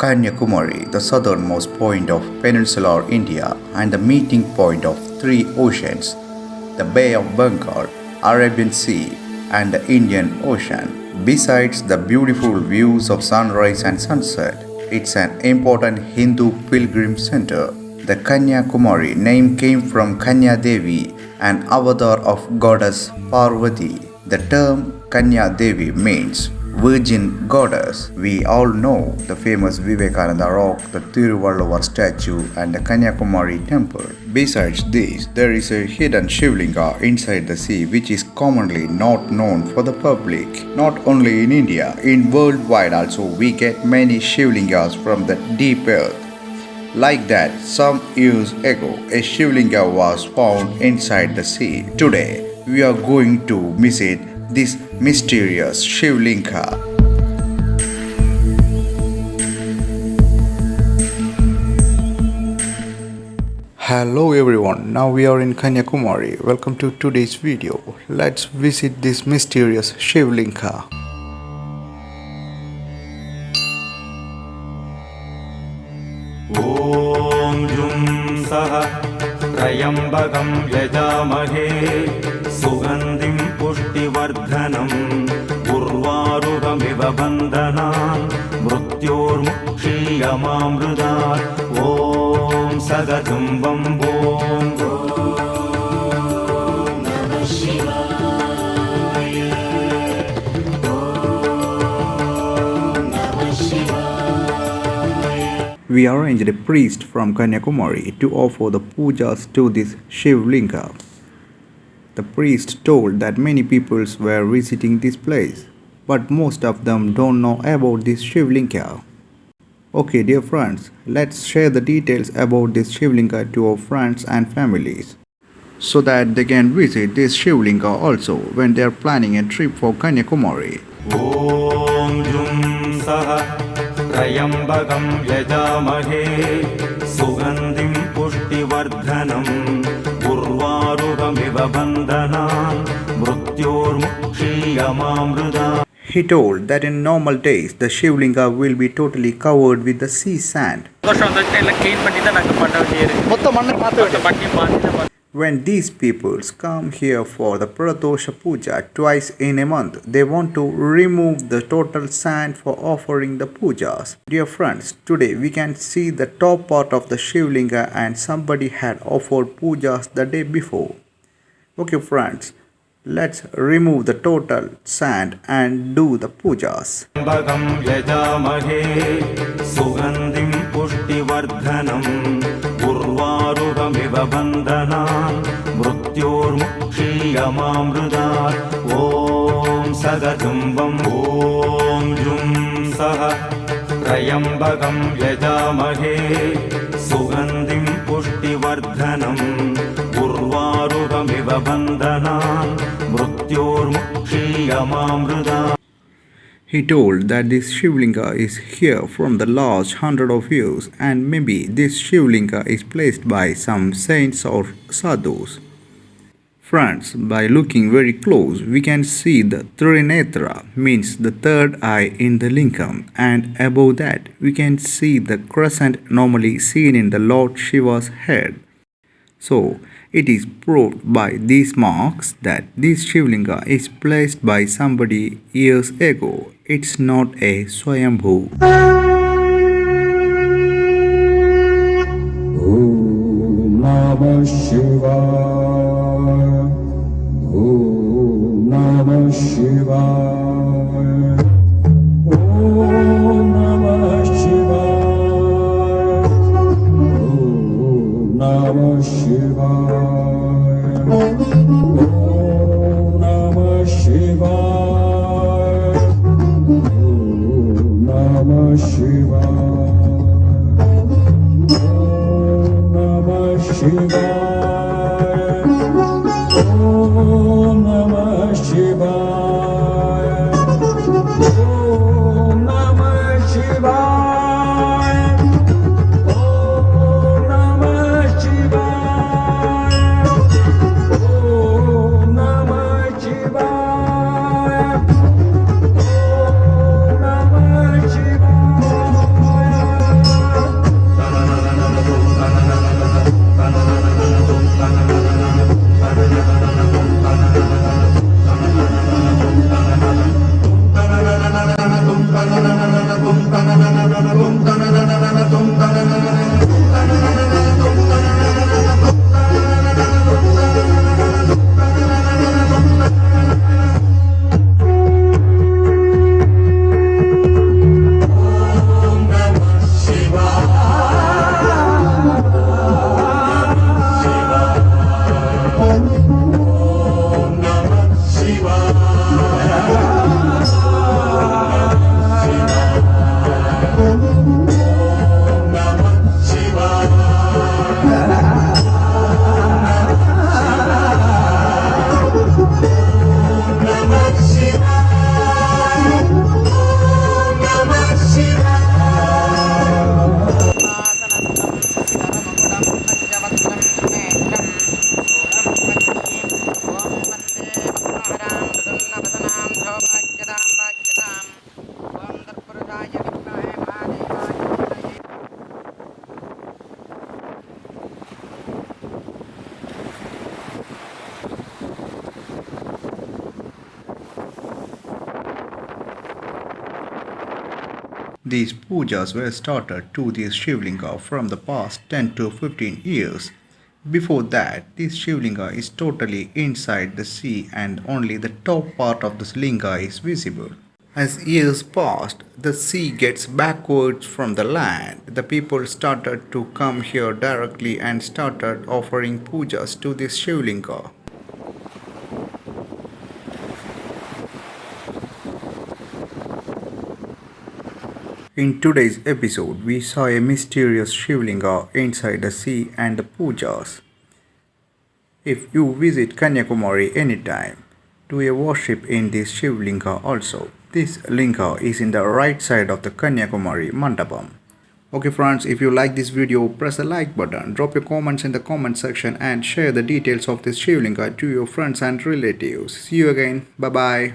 Kanyakumari, the southernmost point of peninsular India and the meeting point of three oceans, the Bay of Bengal, Arabian Sea, and the Indian Ocean. Besides the beautiful views of sunrise and sunset, it's an important Hindu pilgrim center. The Kanyakumari name came from Kanya Devi, an avatar of goddess Parvati. The term Kanya Devi means Virgin Goddess. We all know the famous Vivekananda Rock, the Tiruvalluvar statue, and the Kanyakumari temple. Besides this, there is a hidden Shivlinga inside the sea which is commonly not known for the public. Not only in India, in worldwide also we get many Shivlingas from the deep earth. Like that, some years ago, a Shivlinga was found inside the sea. Today, we are going to visit this mysterious Shivlinga. Hello everyone, now we are in Kanyakumari. Welcome to today's video. Let's visit this mysterious Shivlinga. ॐ जुं सः त्र्यम्बकं यजामहे सुगन्धिं पुष्टिवर्धनं उर्वारुकमिव बन्धनान् मृत्योर्मुक्षीयमामृतात् ॐ सदतं वं We arranged a priest from Kanyakumari to offer the pujas to this Shivlinga. The priest told that many people were visiting this place, but most of them don't know about this Shivlinga. Okay, dear friends, let's share the details about this Shivlinga to our friends and families, so that they can visit this Shivlinga also when they are planning a trip for Kanyakumari. ॐ जुं सः त्र्यम्बकं यजामहे सुगन्धिं पुष्टिवर्धनं उर्वारुकमिव बन्धनान् मृत्योर्मुक्षीयमामृतात्. He told that in normal days the Shivlinga will be totally covered with the sea sand. When these peoples come here for the Pradosha Puja twice in a month, they want to remove the total sand for offering the pujas. Dear friends, today we can see the top part of the Shivlinga and somebody had offered pujas the day before. Okay friends, let's remove the total sand and do the pujas. उर्वारुकमिव बन्धनान् मृत्योर्मुक्षीयमामृतात् ॐ सदतं वं ॐ जुं सः त्र्यम्बकं यजामहे सुगन्धिं पुष्टिवर्धनम् उर्वारुकमिव बन्धनान् मृत्योर्मुक्षीयमामृतात्. He told that this Shivlinga is here from the last 100 of years, and maybe this Shivlinga is placed by some saints or sadhus. Friends, by looking very close, we can see the Trinetra, means the third eye in the lingam, and above that we can see the crescent normally seen in the Lord Shiva's head. So, it is proved by these marks that this Shivlinga is placed by somebody years ago. It's not a Swayambhu. Om Namah Shivaya. Om Namah Shivaya. Om Namah Shivaya. Om Namah Shivaya. Om Namah Shivaya. Om Namah Shivaya. Om Namah Shivaya. Om Namah Shivaya. Om Namah Shivaya. Om Namah Shivaya. Om Namah Shivaya. Om Namah Shivaya. These pujas were started to this Shivlinga from the past 10 to 15 years. Before that, this Shivlinga is totally inside the sea and only the top part of the linga is visible. As years passed, the sea gets backwards from the land. The people started to come here directly and started offering pujas to this Shivlinga. In today's episode, we saw a mysterious Shivlinga inside the sea and the pujas. If you visit Kanyakumari anytime, do a worship in this Shivlinga also. This linga is in the right side of the Kanyakumari Mandapam. Okay friends, if you like this video, press the like button, drop your comments in the comment section and share the details of this Shivlinga to your friends and relatives. See you again. Bye bye.